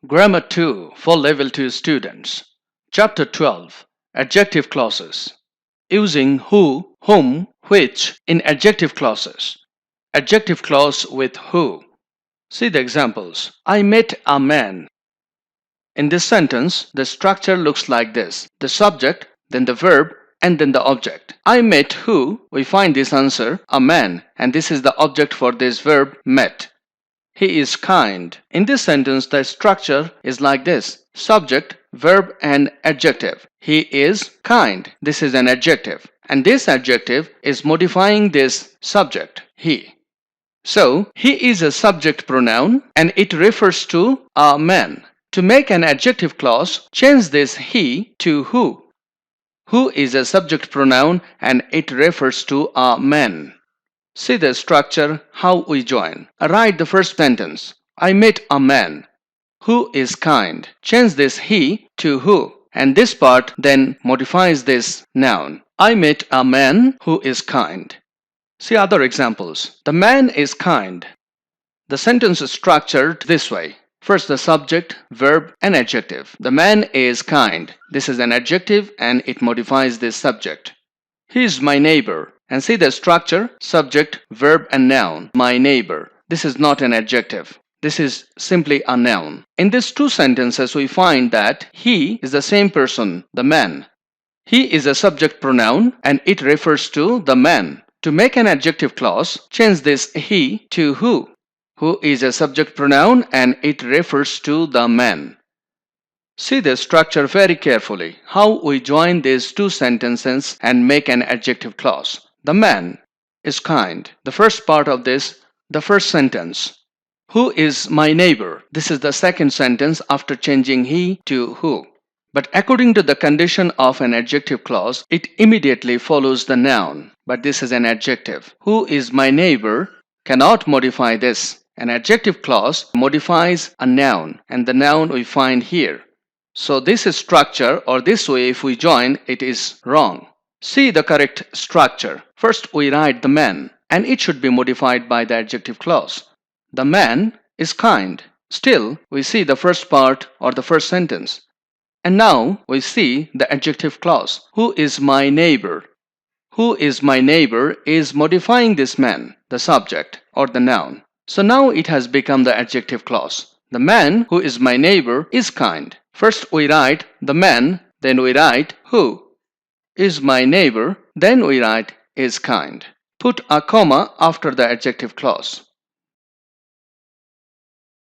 Grammar 2 for Level 2 students. Chapter 12. Adjective clauses. Using who, whom, which in adjective clauses. Adjective clause with who. See the examples. I met a man. In this sentence, the structure looks like this. The subject, then the verb, and then the object. I met who? We find this answer, a man, and this is the object for this verb, met. He is kind. In this sentence, the structure is like this. Subject, verb, and adjective. He is kind. This is an adjective. And this adjective is modifying this subject, he. So, he is a subject pronoun and it refers to a man. To make an adjective clause, change this he to who. Who is a subject pronoun and it refers to a man. See the structure, how we join. Write the first sentence. I met a man who is kind. Change this he to who. And this part then modifies this noun. I met a man who is kind. See other examples. The man is kind. The sentence is structured this way. First the subject, verb, and adjective. The man is kind. This is an adjective and it modifies this subject. He is my neighbor. And see the structure, subject, verb, and noun. My neighbor. This is not an adjective. This is simply a noun. In these two sentences, we find that he is the same person, the man. He is a subject pronoun and it refers to the man. To make an adjective clause, change this he to who. Who is a subject pronoun and it refers to the man. See the structure very carefully, how we join these two sentences and make an adjective clause. The man is kind. The first part of this, the first sentence. Who is my neighbor? This is the second sentence after changing he to who. But according to the condition of an adjective clause, it immediately follows the noun. But this is an adjective. Who is my neighbor cannot modify this. An adjective clause modifies a noun and the noun we find here. So this is structure or this way if we join it is wrong. See the correct structure. First we write the man and it should be modified by the adjective clause. The man is kind. Still we see the first part or the first sentence. And now we see the adjective clause. Who is my neighbor? Who is my neighbor is modifying this man, the subject or the noun. So now it has become the adjective clause. The man who is my neighbor is kind. First we write the man, then we write who is my neighbor, then we write is kind. Put a comma after the adjective clause.